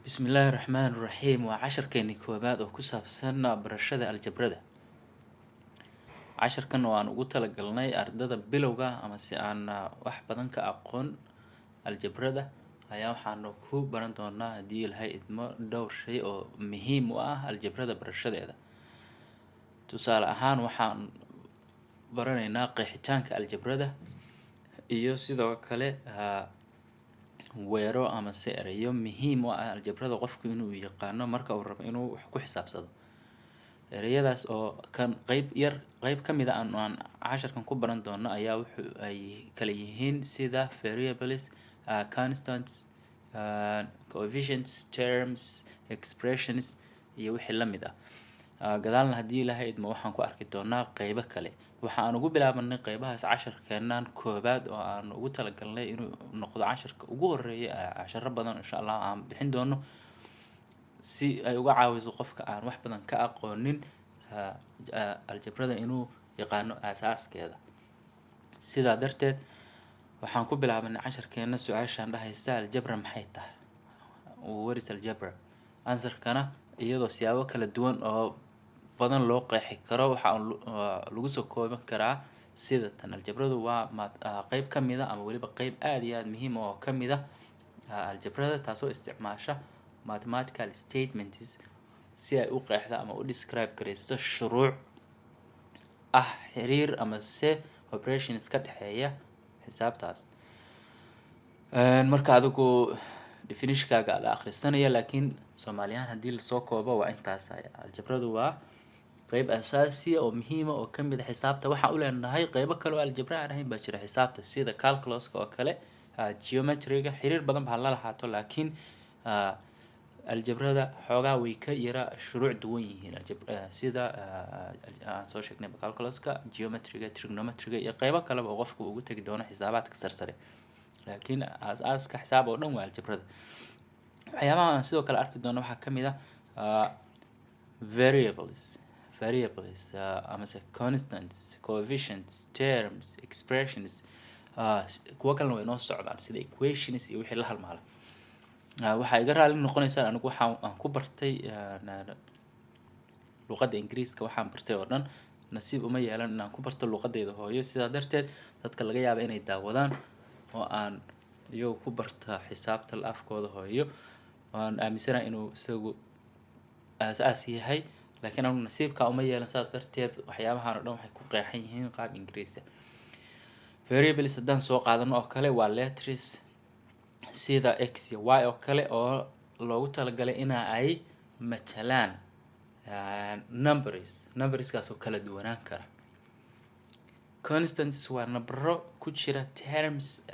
بسم الله الرحمن الرحيم وعشر كيني كوباد oo ku saabsan barashada aljabrada. Casharkan waan ugu talagalnay ardada bilowga ama si aan wax badan ka aqoon aljabrada ayaa waxaanu ku baran doonaa haddii ilaahay idmo dhowr shay oo muhiim u ah aljabrada barashadeeda. Tusaale ahaan waxaan baranaynaa qeexitaanka aljabrada iyo sidoo kale weero ama se erayo muhiim u ah aljabrada qofku inuu yaqaano marka uu rabo inuu wax ku xisaabsado. ereyadaas oo kan qayb ka mid ah aan casharkan ku baran doono ayaa ay kala yihiin sida variables, constants, coefficients, terms, expressions iyo wixii la mid ah. gadaalna haddii ilaahay idmo waxaan ku arki doonaa qaybo kale. waxaan ugu bilaabanay qaybahaas casharkeenan koobaad oo aan ugu talagalnay inuu noqdo casharka ugu horeeya casharo badan insha Allah aan bixin doono si ay uga caawiso qofka aan wax badan ka aqoonin aljabrada inuu yaqaano asaaskeeda. sidaa darteed waxaan ku bilaabanay casharkeena su-aashaan dhahaysa aljabra maxay tahay, what is algebra? answerkana iyadoo siyaabo kala duwan oo badan loo qeexi karo waxaa lagu soo kooban karaa sida tan. aljabradu waa qayb ka mid ah ama weliba qayb aad iyo aad muhiim oo ka mid ah aljabrada taasoo isticmaasha mathematical statements si ay u qeexda ama u describe garayso shuruuc ah xiriir ama se operations ka dhexeeya xisaabtaas. marka adigu definitionkaaga aad akhrisanaya laakiin Soomaaliyan haddii la soo koobo waa intaas. aljabradu waa qayb asaasi oo muhiim ah oo ka mid ah xisaabta. waxaan u leenahay qaybo kale oo aljabra aan ahayn baa jira xisaabta sida calculuska oo kale, geometryga xiriir badan baa la lahaato laakiin aljabrada xoogaa way ka yara shuruuc duwan yihiin sida aan soo sheegnay calculuska, geometryga, trigonometryga iyo qaybo kale oo qofku ugu tagi doono xisaabaadka sarsare. laakiin asaaska xisaab oo dhan waa aljabrada. waxyaabaha aan sidoo kale arki doono waxaa ka mid ah variables ama se constants, coefficients, terms, expressions, kuwa kalena way noo socdaan sida equations iyo wixii la halmaala. waxaa iga raali noqonaysaa anigu waxaan ku bartay luqadda ingiriiska waxaan bartay oo dhan nasiib uma yeelan inaan ku barto luqadeyda hooyo. sidaa darteed dadka laga yaabo inay daawadaan oo aan iyagu ku barta xisaabta afkooda hooyo waan aaminsanahay inuu isagu asaas yahay laakiin anigu nasiibka uma yeelan. sidaas darteed waxyaabahan oo dhan waxay ku qeexan yihiin qaab ingiriisi. variables haddaan soo qaadano oo kale waa letters sida x iyo y oo kale oo loogu talagalay in ay matalaan numberskaas oo kala duwanaan kara. constants waa nambaro ku jira terms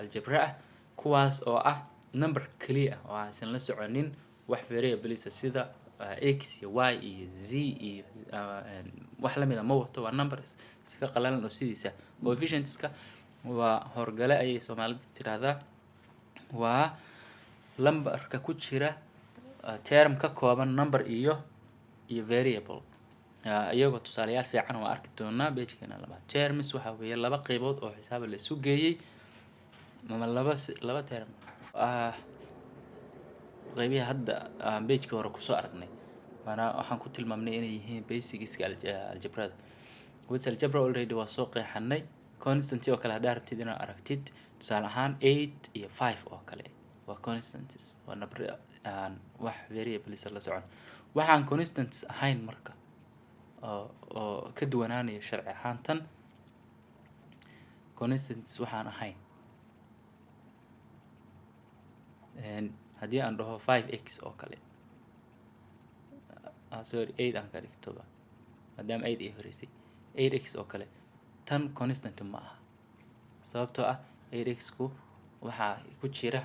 aljabra ah kuwaas oo ah number kaliya oo aysan la soconin wax variables sida x iyo y iyo z iyo wax la mid ah ma wato, waa numbers iska qalalan oo sidiisa. coefficientska waa horgale ayay Soomaalidu tiraahdaa, waa lambarka ku jira term ka kooban number iyo variable. iyagoo tusaalayaal fiican oo arki doonaa page-keena labaad. terms waxa weeye laba qaybood oo xisaab la isu geeyay ama laba term qaybihi hadda page-ka hore kusoo aragnay waxaan ku tilmaamnay inay yihiin basicska aljabrada. with algebra already waa soo qeexanay. constant oo kale haddaa rabtid inaad aragtid tusaale ahaan 8 iyo 5 oo kale waa constants, waa number wax variables la socon. waxaan constants ahayn marka oo ka duwanaanaya sharci ahaan tan constants waxaan ahayn haddii aan dhaho 5x oo kale sorry 8 aan ka dhigtoba maadaama 8 ay horeysay 8x oo kale tan constant ma aha sababtoo ah 8x ku waxaa ku jira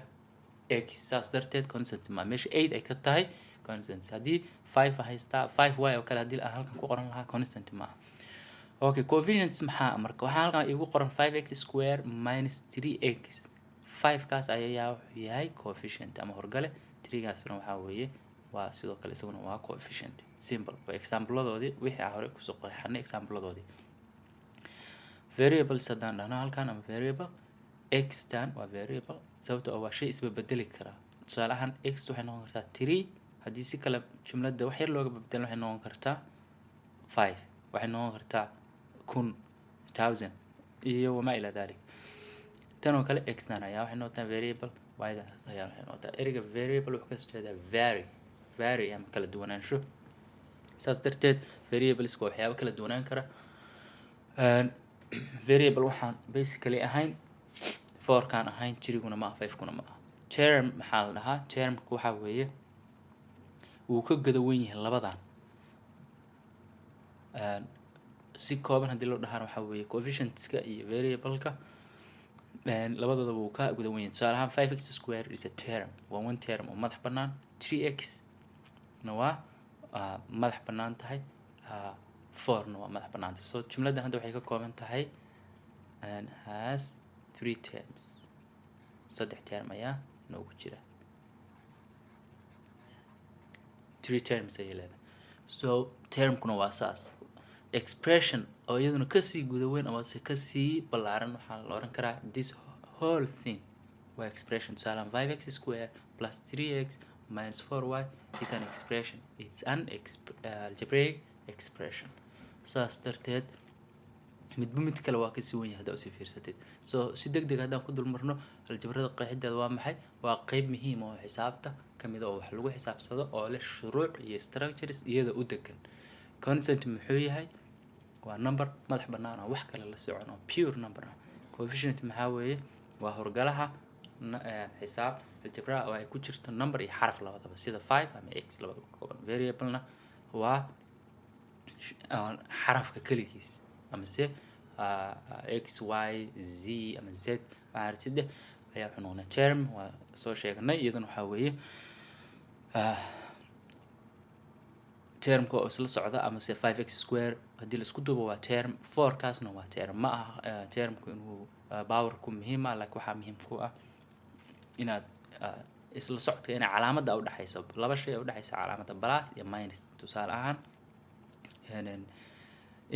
x, saas darteed constant ma meesha 8 ay ka tahay constant. haddii 5 haystaa 5y oo kale haddii aan halkan ku qoran lahaa constant ma aha. okay, coefficients maxaa marka waxaa halkan igu qoran 5x square minus 3x. 5 kaas ayaa wuxuu yahay coefficient ama horgale, 3 gaasna waxaa weeye waa sidoo kale isaguna waa coefficient. simple waa example-ladoodii wixii aan hore kusoo qeexanay example-ladoodii. variables haddaan dhahno halkan ama variable x tan waa variable sababtoo ah waa shay isbedeli kara tusaale ahaan x waxay noqon kartaa 3 haddii si kale jumladda wax yar looga bedelo waxay noqon kartaa 5 waxay noqon kartaa 1000 iyo wama ila dhalik tan oo kale x nan ayaa waxay noqotaa variable y da ayaa waxay noqotaa ereyga variable wuxuu ka soo jeedaa vary ama kala duwanaansho saas darteed variables waa waxyaabo kala duwanaan kara variable waxaan basically ahayn 4 kaan ahayn 3 kuna ma aha 5 kuna ma aha term maxaa la dhahaa termku waxa weeye wuu ka gada weyn yahay labadan si kooban haddii loo dhahaan waxa weeye coefficientska iyo variable-ka labadooda wuu ka guda weyn yahay tusaale ahaan 5x square is a term waa one term oo madax bannaan 3x na waa madax bannaan tahay 4 na waa madax bannaan tahay so jumladdan hadda waxay ka kooban tahay and has 3 terms saddex term ayaa noogu jira 3 terms ayay leedahay so termkuna waa saas expression oo iyaduna kasii guda weyn ama kasii ballaaran waxaa la oran karaa this whole thing waa expression tusaale 5x square plus 3x minus 4y is an expression it's an algebraic expression saas darteed midba mid kale waa kasii weyn yahay haddaa usii fiirsatid so si degdeg haddaan ku dulmarno aljabrada qeexideeda waa maxay waa qeyb muhiim oo xisaabta kamid oo wax lagu xisaabsado oo leh shuruuc iyo structures iyada u degan constant muxuu yahay waa number madax bannaan oo wax kale la socon oo pure number ah coefficient maxaa weeye waa horgalaha xisaab aljabra oo ay ku jirto number iyo xaraf labadaba sida 5 ama x labadaba ka kooban variable-na waa xarafka kaligiis ama se x y z ama z maartide ayaa wuxuu noqonaa term waa soo sheegnay iyadana waxaa weeye termka oo isla socda ama se 5x square haddii la isku duubo waa term 4 kaasna waa term ma aha termku inuu powerku muhiim ah laakiin waxaa muhiim ku ah inaad isla socodka inay calaamadda u dhaxayso laba shay u dhaxaysa calaamadda plus iyo minus tusaale ahaan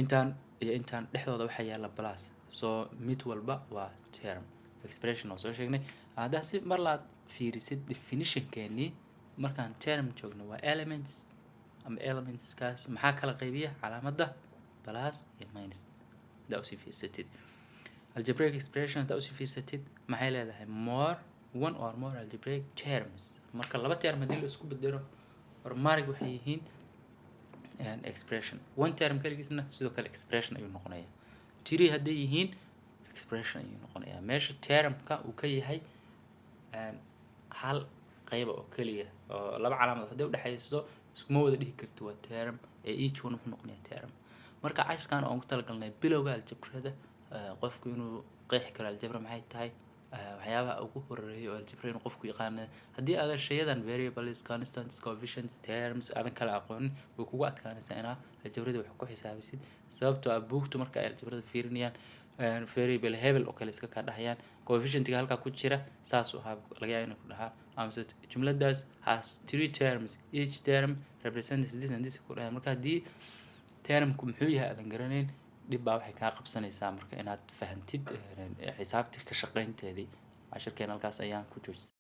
intaan iyo intaan dhexdooda waxaa yaala plus so mid walba waa term expression oo soo sheegnay haddaa si mar laad fiirisid definitionkeennii markaan term joogno waa elements ama elementskaas maxaa kala qaybiya calaamadda plus iyo minus haddaa usii fiirsatid algebraic expression haddaa usii fiirsatid maxay leedahay one or more algebraic terms marka laba term haddii la isku bedelo hormaarig waxay yihiin expression one term kaligiisna sidoo kale expression ayuu noqonayaa three hadday yihiin expression ayuu noqonayaa meesha termka uu ka yahay hal qayba oo kaliya oo laba calaamadood hadday udhexayso iskuma wada dhihi karto waa term ee each one wuxuu noqonayaa term marka cashirkan oon ku talagalnay bilowga aljabrada qofku inuu qeexi karo aljabra maxay tahay waxyaabaha ugu horeeya oo aljabra inuu qofku yaqaano haddii aadan shayadan variables constants coefficients terms aadan kala aqoonin way kugu adkaanaysaa inaa aljabrada wax ku xisaabisid sababtoo ah buugtu marka ay aljabrada fiirinayaan variable hebel oo kale iska ka dhahayaan coefficientga halkaa ku jira saas u ahaa laga yaabo inay ku dhahaan amase jumladaas has 3 terms each term represents this and this ku dhahaan marka haddii termku muxuu yahay aadan garanayn dhib baa waxay kaa qabsanaysaa marka inaad fahantid xisaabtii ka shaqaynteedii cashirkeen halkaas ayaan ku joojisay